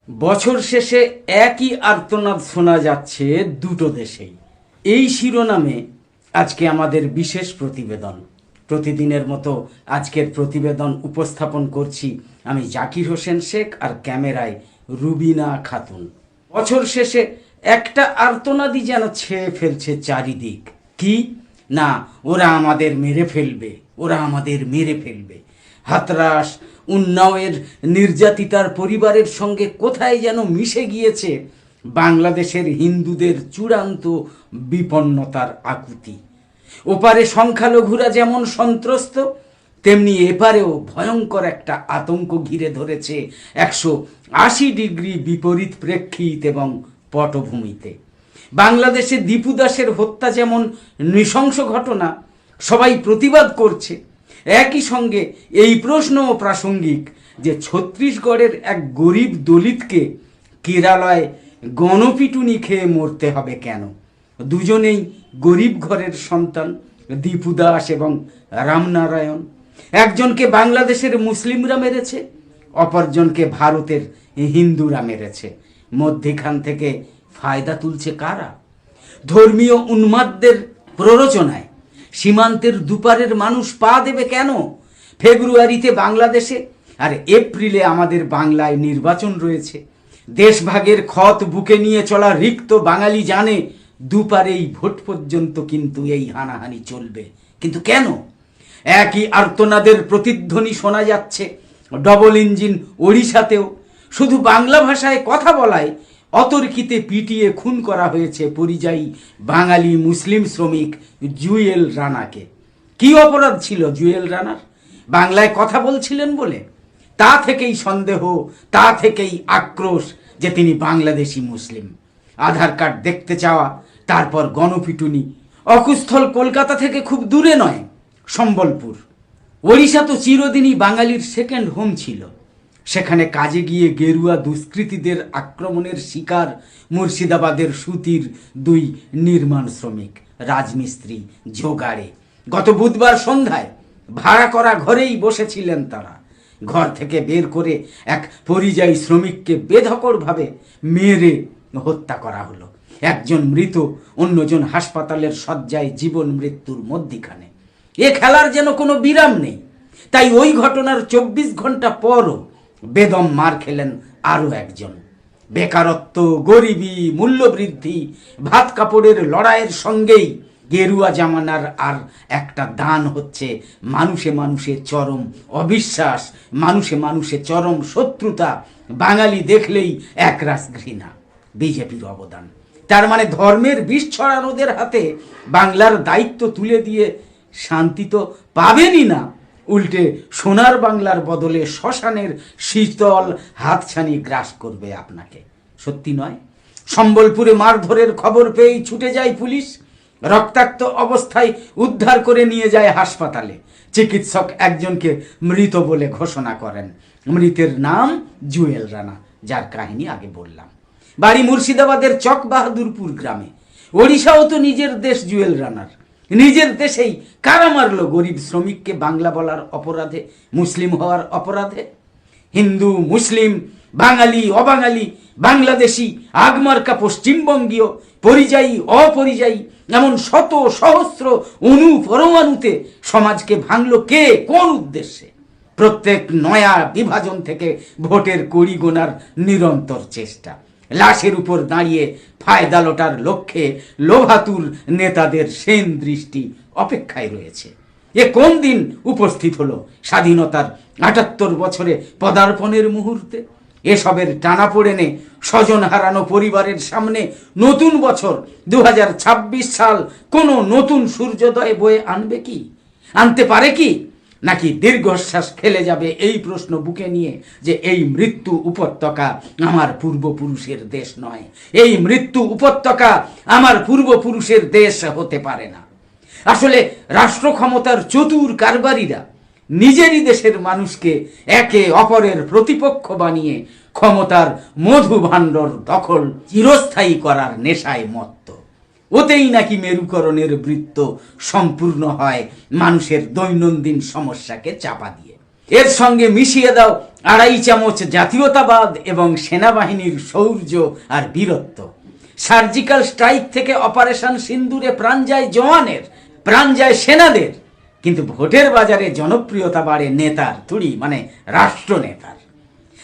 বছর শেষে একই আর্তনাদ শোনা যাচ্ছে দুটো দেশেই। এই শিরোনামে আজকে আমাদের বিশেষ প্রতিবেদন। প্রতিদিনের মতো আজকের প্রতিবেদন উপস্থাপন করছি আমি জাকির হোসেন শেখ, আর ক্যামেরায় রুবিনা খাতুন। বছর শেষে একটা আর্তনাদই যেন ছেয়ে ফেলছে চারিদিক। কি না, ওরা আমাদের মেরে ফেলবে, ওরা আমাদের মেরে ফেলবে। হাতরাস, উন্নাওয়ের নির্যাতিতার পরিবারের সঙ্গে কোথায় যেন মিশে গিয়েছে বাংলাদেশের হিন্দুদের চূড়ান্ত বিপন্নতার আকুতি। ওপারে সংখ্যালঘুরা যেমন সন্ত্রস্ত, তেমনি এপারেও ভয়ঙ্কর একটা আতঙ্ক ঘিরে ধরেছে 180 ডিগ্রি বিপরীত প্রেক্ষিত এবং পটভূমিতে। বাংলাদেশে দীপু দাসের হত্যা যেমন নৃশংস ঘটনা, সবাই প্রতিবাদ করছে, একই সঙ্গে এই প্রশ্নও প্রাসঙ্গিক যে ছত্তিশগড়ের এক গরিব দলিতকে কেরালায় গণপিটুনি খেয়ে মরতে হবে কেন? দুজনেই গরিব ঘরের সন্তান, দীপু দাস এবং রামনারায়ণ। একজনকে বাংলাদেশের মুসলিমরা মেরেছে, অপরজনকে ভারতের হিন্দুরা মেরেছে। মধ্যখান থেকে ফায়দা তুলছে কারা? ধর্মীয় উন্মাদদের প্ররোচনায় সীমান্তের দুপারের মানুষ পা দেবে কেন? ফেব্রুয়ারিতে বাংলাদেশে আর এপ্রিলে আমাদের বাংলায় নির্বাচন রয়েছে। দেশভাগের ক্ষত বুকে নিয়ে চলা রিক্ত বাঙালি জানে দুপারেই ভোট পর্যন্ত কিন্তু এই হানাহানি চলবে। কিন্তু কেন? একই আর্তনাদের প্রতিধ্বনি শোনা যাচ্ছে ডবল ইঞ্জিন ওড়িশাতেও। শুধু বাংলা ভাষায় কথা বলায় অতর্কিতে পিটিয়ে খুন করা হয়েছে পরিযায়ী বাঙালি মুসলিম শ্রমিক জুয়েল রানাকে। কি অপরাধ ছিল জুয়েল রানার? বাংলায় কথা বলছিলেন বলে? তা থেকেই সন্দেহ, তা থেকেই আক্রোশ যে তিনি বাংলাদেশি মুসলিম। আধার কার্ড দেখতে চাওয়া, তারপর গণপিটুনি। অকুস্থল কলকাতা থেকে খুব দূরে নয়, সম্বলপুর। ওড়িশা তো চিরদিনই বাঙালির সেকেন্ড হোম ছিল। সেখানে কাজে গিয়ে গেরুয়া দুষ্কৃতীদের আক্রমণের শিকার মুর্শিদাবাদের সুতির 2 নির্মাণ শ্রমিক, রাজমিস্ত্রি জোগাড়ে। গত বুধবার সন্ধ্যায় ভাড়া করা ঘরেই বসেছিলেন তারা। ঘর থেকে বের করে এক পরিযায়ী শ্রমিককে বেধড়কভাবে মেরে হত্যা করা হলো। একজন মৃত, অন্যজন হাসপাতালের শয্যায় জীবন মৃত্যুর মধ্যিখানে। এ খেলার যেন কোনো বিরাম নেই। তাই ওই ঘটনার 24 ঘন্টা পরও বেদম মার খেলেন আরও একজন। বেকারত্ব, গরিবি, মূল্যবৃদ্ধি, ভাত কাপড়ের লড়াইয়ের সঙ্গেই গেরুয়া জামানার আর একটা দান হচ্ছে মানুষে মানুষে চরম অবিশ্বাস, মানুষে মানুষে চরম শত্রুতা, বাঙালি দেখলেই একরাশ ঘৃণা। বিজেপির অবদান। তার মানে ধর্মের বিষ ছড়ানোদের হাতে বাংলার দায়িত্ব তুলে দিয়ে শান্তি তো পাবেনই না, উল্টে সোনার বাংলার বদলে শ্মশানের শীতল হাতছানি গ্রাস করবে আপনাকে। সত্যি নয়? সম্বলপুরে মারধরের খবর পেয়েই ছুটে যায় পুলিশ। রক্তাক্ত অবস্থায় উদ্ধার করে নিয়ে যায় হাসপাতালে। চিকিৎসক একজনকে মৃত বলে ঘোষণা করেন। মৃতের নাম জুয়েল রানা, যার কাহিনী আগে বললাম। বাড়ি মুর্শিদাবাদের চক বাহাদুরপুর গ্রামে। ওড়িশাও তো নিজের দেশ জুয়েল রানার। নিজের দেশেই কারা মারল গরিব শ্রমিককে বাংলা বলার অপরাধে, মুসলিম হওয়ার অপরাধে? হিন্দু, মুসলিম, বাঙালি, অবাঙালি, বাংলাদেশি, আগমার্কা পশ্চিমবঙ্গীয়, পরিযায়ী, অপরিযায়ী, এমন শত সহস্র পরমাণুতে সমাজকে ভাঙল কে, কোন উদ্দেশ্যে? প্রত্যেক নয়া বিভাজন থেকে ভোটের কড়ি গোনার নিরন্তর চেষ্টা। লাশের উপর দাঁড়িয়ে ফায়দা লোটার লক্ষ্যে লোভাতুর নেতাদের সেন দৃষ্টি অপেক্ষায় রয়েছে। এ কোন দিন উপস্থিত হলো স্বাধীনতার 78 বছরে পদার্পণের মুহূর্তে? এসবের টানাপোড়েনে স্বজন হারানো পরিবারের সামনে নতুন বছর 2026 সাল কোনো নতুন সূর্যোদয় বয়ে আনবে কি? আনতে পারে কি? নাকি দীর্ঘশ্বাস ফেলে যাবে এই প্রশ্ন বুকে নিয়ে যে এই মৃত্যু উপত্যকা আমার পূর্বপুরুষের দেশ নয়, এই মৃত্যু উপত্যকা আমার পূর্বপুরুষের দেশ হতে পারে না। আসলে রাষ্ট্র ক্ষমতার চতুর কারবারিরা নিজেরই দেশের মানুষকে একে অপরের প্রতিপক্ষ বানিয়ে ক্ষমতার মধুভাণ্ডর দখল চিরস্থায়ী করার নেশায় মত্ত। ওতেই নাকি মেরুকরণের বৃত্ত সম্পূর্ণ হয় মানুষের দৈনন্দিন সমস্যাকে চাপা দিয়ে। এর সঙ্গে মিশিয়ে দাও 2.5 চামচ জাতীয়তাবাদ এবং সেনাবাহিনীর শৌর্য আর বীরত্ব। সার্জিক্যাল স্ট্রাইক থেকে অপারেশন সিন্দুরে প্রাণ যায় জওয়ানের, প্রাণ যায় সেনাদের, কিন্তু ভোটের বাজারে জনপ্রিয়তা বাড়ে নেতার, মানে রাষ্ট্রনেতার।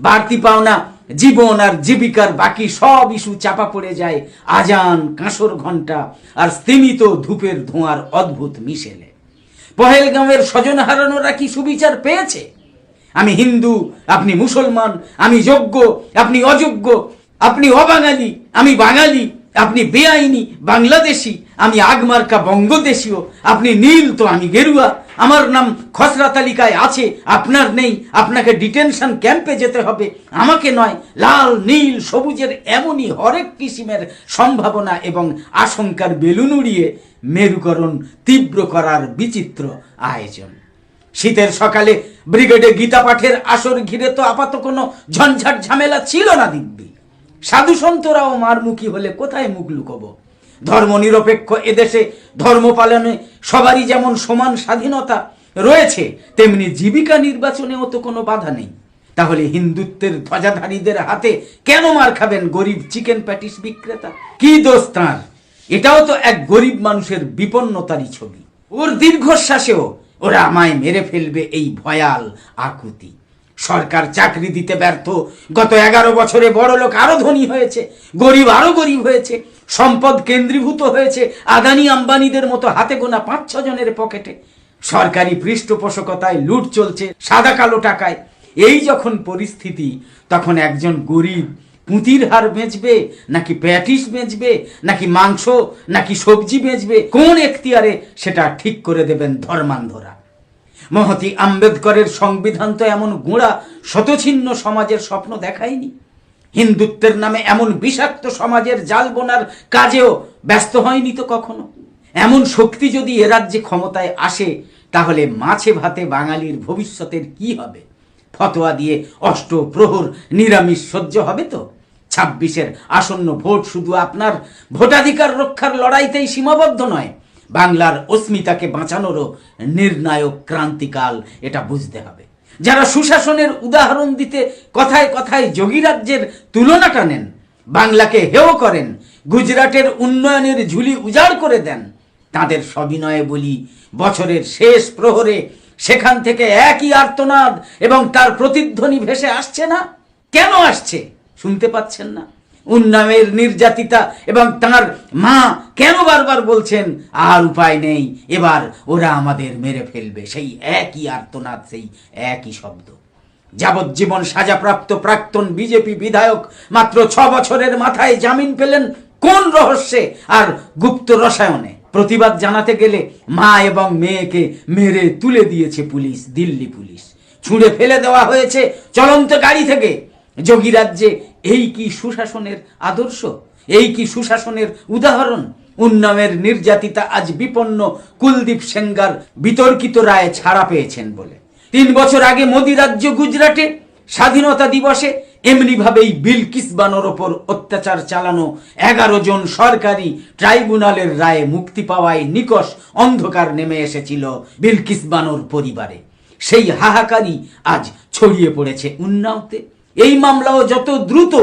বাড়তি পাওনা জীবন আর জীবিকার বাকি সব ইস্যু চাপা পড়ে যায় আজান, কাঁসর ঘণ্টা আর স্তিমিত ধূপের ধোঁয়ার অদ্ভুত মিশেলে। পহেলগাঁওয়ের স্বজন হারানোরা কি সুবিচার পেয়েছে? আমি হিন্দু, আপনি মুসলমান, আমি যোগ্য, আপনি অযোগ্য, আপনি অবাঙালি, আমি বাঙালি, আপনি বেআইনি বাংলাদেশি, আমি আগমার্কা বঙ্গদেশীয়, আপনি নীল তো আমি গেরুয়া, আমার নাম খসড়া তালিকায় আছে, আপনার নেই, আপনাকে ডিটেনশন ক্যাম্পে যেতে হবে, আমাকে নয়। লাল, নীল, সবুজের এমনই হরেক কিসিমের সম্ভাবনা এবং আশঙ্কার বেলুন উড়িয়ে মেরুকরণ তীব্র করার বিচিত্র আয়োজন। শীতের সকালে ব্রিগেডে গীতা পাঠের আসর ঘিরে তো আপাতত কোনো ঝঞ্ঝাট ঝামেলা ছিল না দিব্যি। সাধু সন্তরাও মারমুখী হলে কোথায় মুখ লুকোবো? ধর্ম নিরপেক্ষ এদেশে ধর্ম পালনে সবারই যেমন সমান স্বাধীনতা রয়েছে, তেমনি জীবিকা নির্বাচনেও তো কোনো বাধা নেই। তাহলে হিন্দুত্বের ধ্বজাধারীদের হাতে কেন মার খাবেন গরিব চিকেন প্যাটিস বিক্রেতা? কি দোষ তাঁর? এটাও তো এক গরিব মানুষের বিপন্নতারই ছবি। ওর দীর্ঘশ্বাসেও ওরা আমায় মেরে ফেলবে এই ভয়াল আকুতি। সরকার চাকরি দিতে ব্যর্থ, গত 11 বছরে বড় লোক আরো ধনী হয়েছে, গরিব আরো গরিব হয়েছে, সম্পদ কেন্দ্রীভূত হয়েছে আদানি আম্বানিদের মতো হাতে গোনা 5-6 জনের পকেটে। সরকারি পৃষ্ঠপোষকতায় লুট চলছে সাদা কালো টাকায়। এই যখন পরিস্থিতি, তখন একজন গরিব পুঁতির হার বেচবে নাকি প্যাটিস বেচবে নাকি মাংস নাকি সবজি বেচবে, কোন এখতিয়ারে সেটা ঠিক করে দেবেন ধর্মান্ধরা। মহতি আম্বেদকরের সংবিধান তো এমন গোঁড়া শতছিন্ন সমাজের স্বপ্ন দেখায়নি। হিন্দুত্বের নামে এমন বিষাক্ত সমাজের জাল বোনার কাজেও ব্যস্ত হয়নি তো কখনো। এমন শক্তি যদি এ রাজ্যে ক্ষমতায় আসে, তাহলে মাছে ভাতে বাঙালির ভবিষ্যতের কি হবে? ফতোয়া দিয়ে অষ্টপ্রহর নিরামিষ সহ্য হবে তো? 26-এর আসন্ন ভোট শুধু আপনার ভোটাধিকার রক্ষার লড়াইতেই সীমাবদ্ধ নয়, বাংলার অস্মিতাকে বাঁচানোরও নির্ণায়ক ক্রান্তিকাল, এটা বুঝতে হবে। যারা সুশাসনের উদাহরণ দিতে কথায় কথায় যোগীরাজ্যের তুলনা টানেন, বাংলাকে হেয় করেন, গুজরাটের উন্নয়নের ঝুলি উজাড় করে দেন, তাদের সবিনয়ে বলি, বছরের শেষ প্রহরে সেখান থেকে একই আর্তনাদ এবং তার প্রতিধ্বনি ভেসে আসছে না? কেন আসছে শুনতে পাচ্ছেন না? উন্নামের নির্যাতিতা এবং তার মা কেন বারবার বলছেন আর উপায় নেই, এবার ওরা আমাদের মেরে ফেলবে? সেই একই আর্তনাদ, সেই একই শব্দ। যাবজ্জীবন সাজাপ্রাপ্ত প্রাক্তন বিজেপি বিধায়ক মাত্র 6 বছরের মাথায় জামিন পেলেন কোন রহস্যে আর গুপ্ত রসায়নে? প্রতিবাদ জানাতে গেলে মা এবং মেয়েকে মেরে তুলে দিয়েছে পুলিশ, দিল্লি পুলিশ। ছুঁড়ে ফেলে দেওয়া হয়েছে চলন্ত গাড়ি থেকে। যোগীরাজ্যে এই কি সুশাসনের আদর্শ? এই কি সুশাসনের উদাহরণ? উন্নামের নির্যাতিতা আজ বিপন্ন কুলদীপ সেঙ্গার বিতর্কিত রায়ে ছাড়া পেয়েছেন বলে। 3 বছর আগে মোদি রাজ্য গুজরাটে স্বাধীনতা দিবসে এমনিভাবেই বিলকিস বানোর ওপর অত্যাচার চালানো 11 জন সরকারি ট্রাইব্যুনালের রায়ে মুক্তি পাওয়ায় নিকষ অন্ধকার নেমে এসেছিল বিলকিস বানোর পরিবারে। সেই হাহাকারই আজ ছড়িয়ে পড়েছে উন্নাওতে। এই মামলাও যত দ্রুত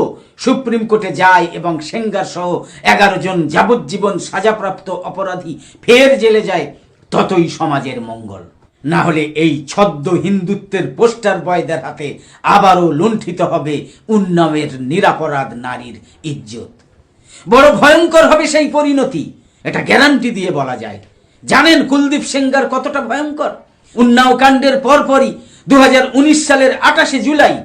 সুপ্রিম কোর্টে যায় এবং সেঙ্গার সহ 11 জন যাবজ্জীবন সাজাপ্রাপ্ত অপরাধী ফের জেলে যায়, ততই সমাজের মঙ্গল। না হলে এই ছদ্ম হিন্দুত্বের পোস্টার বয়দের হাতে আবারও লুণ্ঠিত হবে উন্নামের নিরাপরাধ নারীর ইজ্জত। বড় ভয়ঙ্কর হবে সেই পরিণতি, এটা গ্যারান্টি দিয়ে বলা যায়। জানেন কুলদীপ সেঙ্গার কতটা ভয়ঙ্কর? উন্নাও কাণ্ডের পরপরই 2019 সালের 28 জুলাই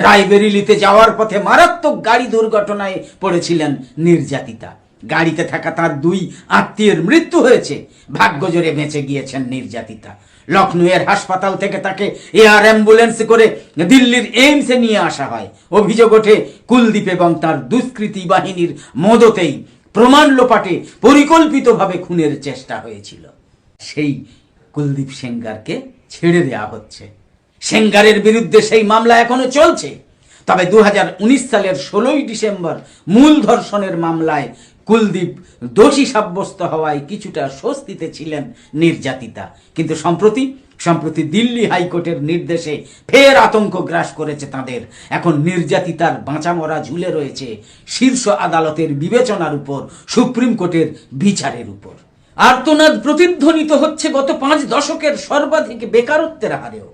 রায়বেরিলিতে যাওয়ার পথে মারাত্মক গাড়ি দুর্ঘটনায় পড়েছিলেন নির্যাতিতা। গাড়িতে থাকা তার 2 আত্মীয়ের মৃত্যু হয়েছে, ভাগ্যজোরে বেঁচে গিয়েছেন নির্যাতিতা। লখনউয়ের হাসপাতাল থেকে তাকে এয়ার অ্যাম্বুলেন্স করে দিল্লির এইমসে নিয়ে আসা হয়। অভিযোগ ওঠে কুলদীপ এবং তার দুষ্কৃতী বাহিনীর মদতেই প্রমাণ লোপাটে পরিকল্পিতভাবে খুনের চেষ্টা হয়েছিল। সেই কুলদীপ সেঙ্গারকে ছেড়ে দেওয়া হচ্ছে। সেঙ্গারের বিরুদ্ধে সেই মামলা এখনো চলছে। তবে 2019 সালের 16 ডিসেম্বর মূল ধর্ষণের মামলায় কুলদীপ দোষী সাব্যস্ত হওয়ায় কিছুটা স্বস্তিতে ছিলেন নির্যাতিতা। কিন্তু সম্প্রতি সম্প্রতি দিল্লি হাইকোর্টের নির্দেশে ফের আতঙ্ক গ্রাস করেছে তাদের। এখন নির্যাতিতার বাঁচা মরা ঝুলে রয়েছে শীর্ষ আদালতের বিবেচনার উপর, সুপ্রিম কোর্টের বিচারের উপর। আর্তনাদ প্রতিধ্বনিত হচ্ছে গত 5 দশকের সর্বাধিক বেকারত্বের হারেও।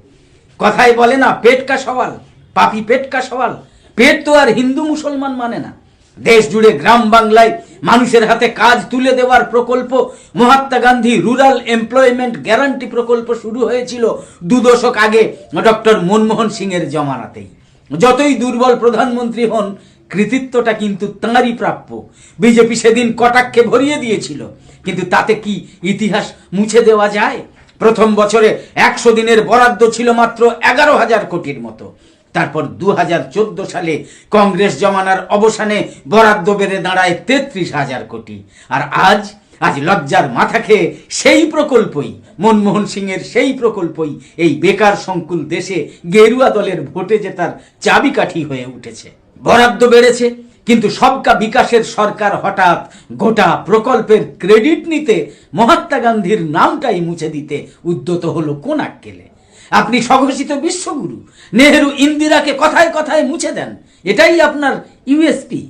কথায় বলে না, পেট কা সওয়াল, পাপি পেট কা সওয়াল। পেট তো আর হিন্দু মুসলমান মানে না। দেশ জুড়ে গ্রাম বাংলায় মানুষের হাতে কাজ তুলে দেওয়ার প্রকল্প, Mahatma Gandhi rural employment guarantee প্রকল্প শুরু হয়েছিল 2 দশক আগে ডক্টর মনমোহন সিং এর জমানাতেই। যতই দুর্বল প্রধানমন্ত্রী হন, কৃতিত্বটা কিন্তু তাঁরই প্রাপ্য। বিজেপি সেদিন কটাক্ষে ভরিয়ে দিয়েছিল, কিন্তু তাতে কি ইতিহাস মুছে দেওয়া যায়? প্রথম বছরে 100 দিনের বরাদ্দ ছিল মাত্র 11,000 কোটির মতো। তারপর 2014 সালে কংগ্রেস জমানার অবসানে বরাদ্দ বেড়ে দাঁড়ায় 33,000 কোটি। আর আজ লজ্জার মাথা খেয়ে সেই প্রকল্পই, মনমোহন সিং এর সেই প্রকল্পই এই বেকার সংকুল দেশে গেরুয়া দলের ভোটে জেতার চাবিকাঠি হয়ে উঠেছে। বরাদ্দ বেড়েছে, কিন্তু সবকা বিকাশের সরকার হঠাৎ গোটা প্রকল্পের ক্রেডিট নিতে, মহাত্মা গান্ধীর নামটাই মুছে দিতে উদ্যত হলো কোন আক্কেলে? আপনি স্বঘোষিত বিশ্বগুরু নেহেরু ইন্দিরাকে কথায় কথায় মুছে দেন, এটাই আপনার ইউএসপি।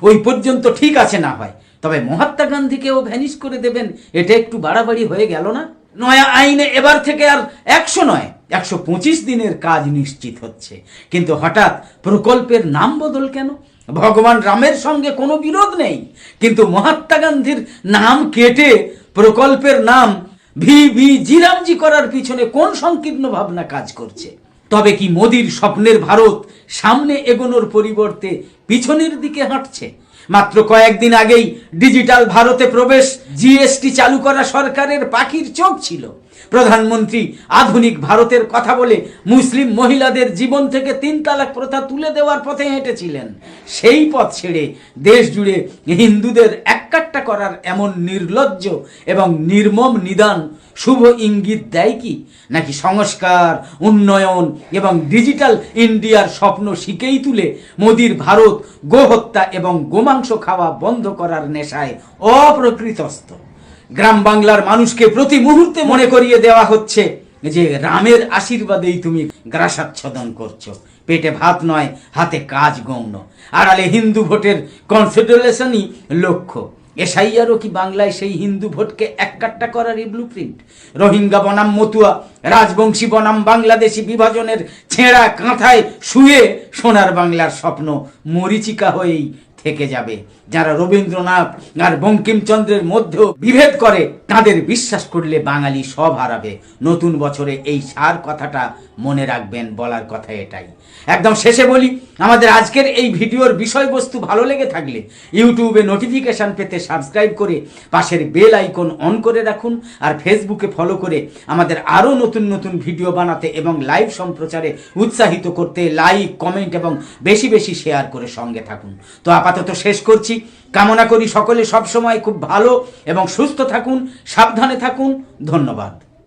ওই পর্যন্ত ঠিক আছে না হয়, তবে মহাত্মা গান্ধীকেও ভ্যানিশ করে দেবেন, এটা একটু বাড়াবাড়ি হয়ে গেল না? নয়া আইনে এবার থেকে আর 100 নয়, 125 দিনের কাজ নিশ্চিত হচ্ছে। কিন্তু হঠাৎ প্রকল্পের নাম বদল কেন? ভগবান রামের সঙ্গে কোনো বিরোধ নেই, কিন্তু মহাত্মা গান্ধীর নাম কেটে প্রকল্পের নাম ভি জিরামজি করার পিছনে কোন সংকীর্ণ ভাবনা কাজ করছে? তবে কি মোদির স্বপ্নের ভারত সামনে এগোনোর পরিবর্তে পিছনের দিকে হাঁটছে? মাত্র কয়েকদিন আগেই ডিজিটাল ভারতে প্রবেশ, জিএসটি চালু করা সরকারের পাখির চোখ ছিল। প্রধানমন্ত্রী আধুনিক ভারতের কথা বলে মুসলিম মহিলাদের জীবন থেকে 3 তালাক প্রথা তুলে দেওয়ার পথে হেঁটেছিলেন। সেই পথ ছেড়ে দেশ জুড়ে হিন্দুদের এককাট্টা করার এমন নির্লজ্জ এবং নির্মম নিদান শুভ ইঙ্গিত দেয় কি? নাকি সংস্কার, উন্নয়ন এবং ডিজিটাল ইন্ডিয়ার স্বপ্ন শিখেই তুলে মোদির ভারত গোহত্যা এবং গোমাংস খাওয়া বন্ধ করার নেশায় অপ্রকৃতস্থ? গ্রাম বাংলার মানুষকে প্রতি মুহূর্তে মনে করিয়ে দেওয়া হচ্ছে যে রামের আশীর্বাদেই তুমি গ্রাসাচ্ছাদন করছো। পেটে ভাত নয়, হাতে কাজ গৌণ। আড়ালে হিন্দু ভোটের কনফেডারেশনই লক্ষ্য। এসআইআরও কি বাংলায় সেই হিন্দু ভোটকে এককাট্টা করারই ব্লুপ্রিন্ট? রোহিঙ্গা বনাম মতুয়া, রাজবংশী বনাম বাংলাদেশি বিভাজনের ছেঁড়া কাঁথায় শুয়ে সোনার বাংলার স্বপ্ন মরীচিকা হয়েই থেকে যাবে। যারা রবীন্দ্রনাথ আর বঙ্কিমচন্দ্রের মধ্যেও বিভেদ করে, তাদের বিশ্বাস করলে বাঙালি সব হারাবে। নতুন বছরে এই সার কথাটা মনে রাখবেন, বলার কথা এটাই। একদম শেষে বলি, আমাদের আজকের এই ভিডিওর বিষয়বস্তু ভালো লেগে থাকলে ইউটিউবে নোটিফিকেশন পেতে সাবস্ক্রাইব করে পাশের বেল আইকন অন করে রাখুন। আর ফেসবুকে ফলো করে আমাদের আরও নতুন নতুন ভিডিও বানাতে এবং লাইভ সম্প্রচারে উৎসাহিত করতে লাইক, কমেন্ট এবং বেশি বেশি শেয়ার করে সঙ্গে থাকুন। তো আপাতত শেষ করছি। কামনা করি সকলে সবসময় খুব ভালো এবং সুস্থ থাকুন, সাবধানে থাকুন। ধন্যবাদ।